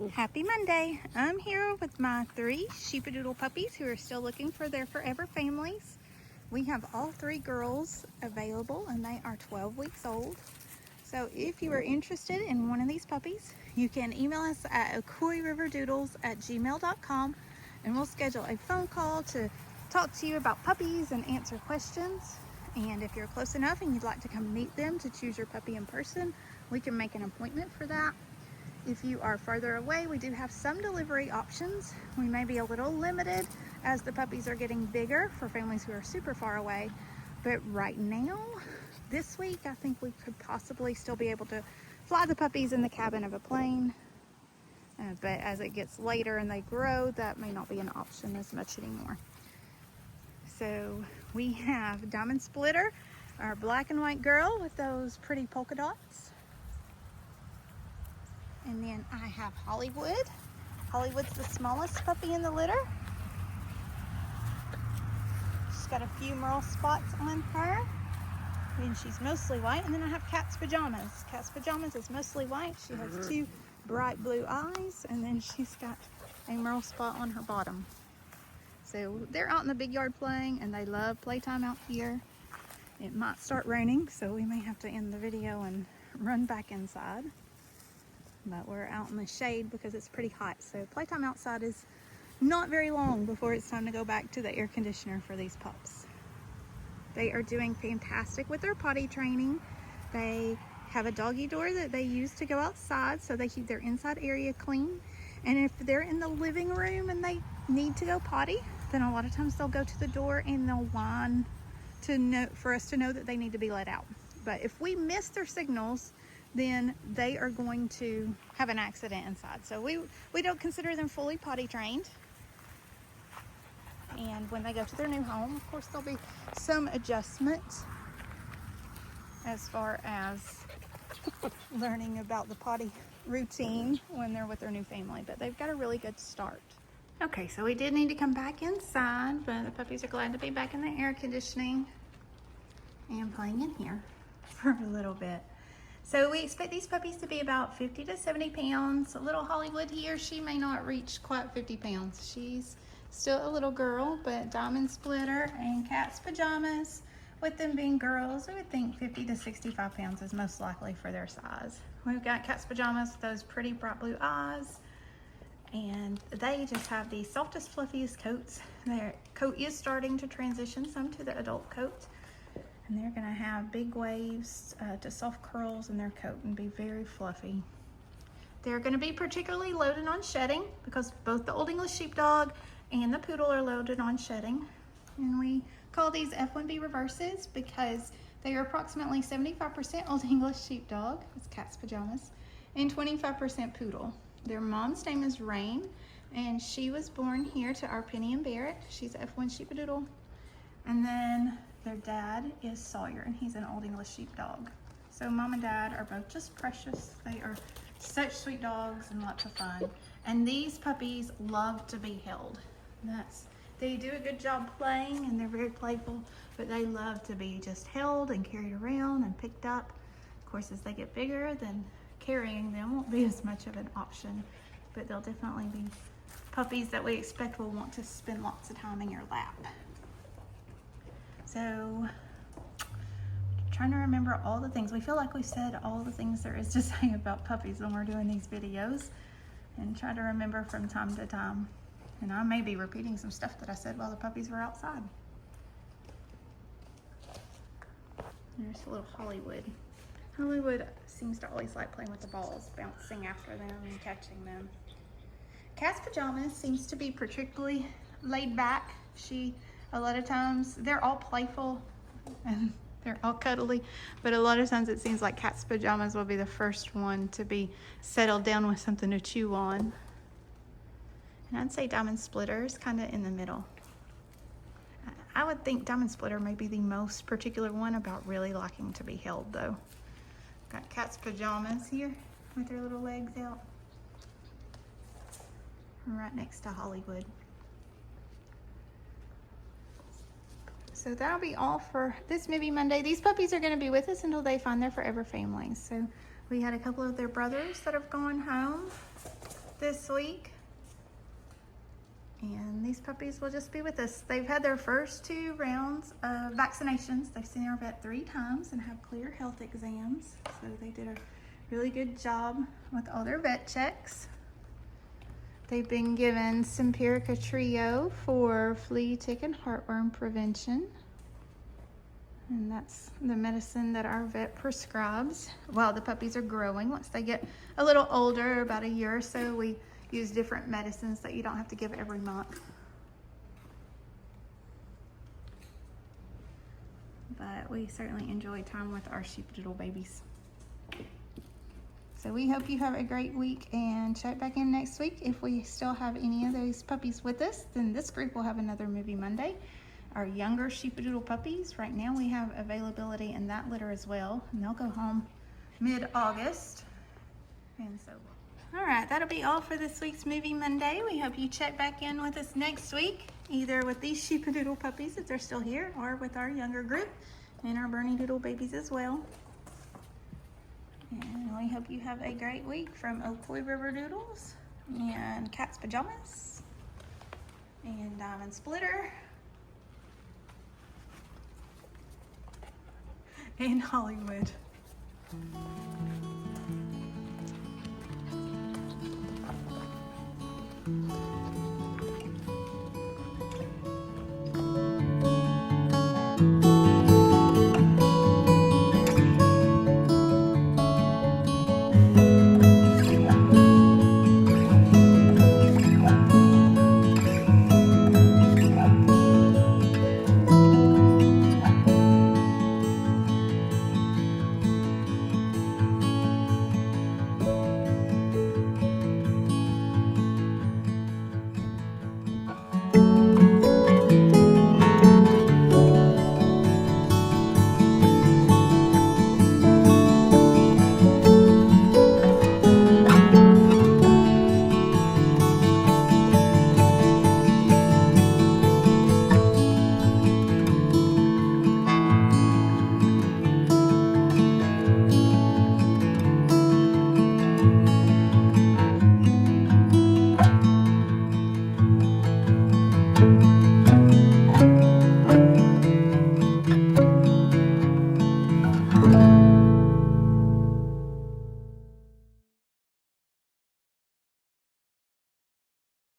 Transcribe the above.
Happy Monday. I'm here with my 3 sheepadoodle puppies who are still looking for their forever families. We have all 3 girls available and they are 12 weeks old. So if you are interested in one of these puppies, you can email us at ocoeeriverdoodles@gmail.com and we'll schedule a phone call to talk to you about puppies and answer questions. And if you're close enough and you'd like to come meet them to choose your puppy in person, we can make an appointment for that. If you are further away, we do have some delivery options. We may be a little limited as the puppies are getting bigger for families who are super far away. But right now, this week, I think we could possibly still be able to fly the puppies in the cabin of a plane. But as it gets later and they grow, that may not be an option as much anymore. So we have Diamond Splitter, our black and white girl with those pretty polka dots. And then I have Hollywood. Hollywood's the smallest puppy in the litter. She's got a few merle spots on her. And she's mostly white. And then I have Cat's Pajamas. Cat's Pajamas is mostly white. She has 2 bright blue eyes. And then she's got a merle spot on her bottom. So they're out in the big yard playing and they love playtime out here. It might start raining, so we may have to end the video and run back inside. But we're out in the shade because it's pretty hot. So playtime outside is not very long before it's time to go back to the air conditioner for these pups. They are doing fantastic with their potty training. They have a doggy door that they use to go outside so they keep their inside area clean. And if they're in the living room and they need to go potty, then a lot of times they'll go to the door and they'll whine for us to know that they need to be let out. But if we miss their signals, then they are going to have an accident inside. So we don't consider them fully potty trained. And when they go to their new home, of course, there'll be some adjustment as far as learning about the potty routine when they're with their new family. But they've got a really good start. Okay, so we did need to come back inside, but the puppies are glad to be back in the air conditioning and playing in here for a little bit. So we expect these puppies to be about 50 to 70 pounds. Little Hollywood here, she may not reach quite 50 pounds. She's still a little girl, but Diamond Splitter and Cat's Pajamas, with them being girls, we would think 50 to 65 pounds is most likely for their size. We've got Cat's Pajamas with those pretty bright blue eyes, and they just have the softest, fluffiest coats. Their coat is starting to transition some to the adult coat. And they're gonna have big waves to soft curls in their coat and be very fluffy. They're gonna be particularly loaded on shedding because both the Old English Sheepdog and the Poodle are loaded on shedding. And we call these F1B reverses because they are approximately 75% Old English Sheepdog, it's Cat's Pajamas, and 25% Poodle. Their mom's name is Raine, and she was born here to our Penny and Barrett. She's an F1 Sheepadoodle. And then their dad is Sawyer, and he's an Old English Sheepdog. So mom and dad are both just precious. They are such sweet dogs and lots of fun. And these puppies love to be held. They do a good job playing and they're very playful, but they love to be just held and carried around and picked up. Of course, as they get bigger, then carrying them won't be as much of an option, but they'll definitely be puppies that we expect will want to spend lots of time in your lap. So, trying to remember all the things. We feel like we've said all the things there is to say about puppies when we're doing these videos, and try to remember from time to time. And I may be repeating some stuff that I said while the puppies were outside. There's a little Hollywood. Hollywood seems to always like playing with the balls, bouncing after them and catching them. Cat's Pajamas seems to be particularly laid back. A lot of times, they're all playful and they're all cuddly, but a lot of times it seems like Cat's Pajamas will be the first one to be settled down with something to chew on. And I'd say Diamond Splitter is kind of in the middle. I would think Diamond Splitter may be the most particular one about really liking to be held though. Got Cat's Pajamas here with their little legs out. Right next to Hollywood. So that'll be all for this Movie Monday. These puppies are going to be with us until they find their forever families. So we had a couple of their brothers that have gone home. this week. And these puppies will just be with us. They've had their first 2 rounds of vaccinations. They've seen our vet 3 times and have clear health exams. So they did a really good job with all their vet checks. They've been given Simparica Trio for flea, tick, and heartworm prevention. And that's the medicine that our vet prescribes while the puppies are growing. Once they get a little older, about a year or so, we use different medicines that you don't have to give every month. But we certainly enjoy time with our sheepadoodle babies. So we hope you have a great week, and check back in next week. If we still have any of those puppies with us, then this group will have another Movie Monday. Our younger sheepadoodle puppies, right now we have availability in that litter as well, and they'll go home mid-August. And so, all right, that'll be all for this week's Movie Monday. We hope you check back in with us next week, either with these sheepadoodle puppies if they're still here, or with our younger group and our Bernedoodle babies as well. And we hope you have a great week from Ocoee River Doodles and Cat's Pajamas and Diamond Splitter and Hollywood.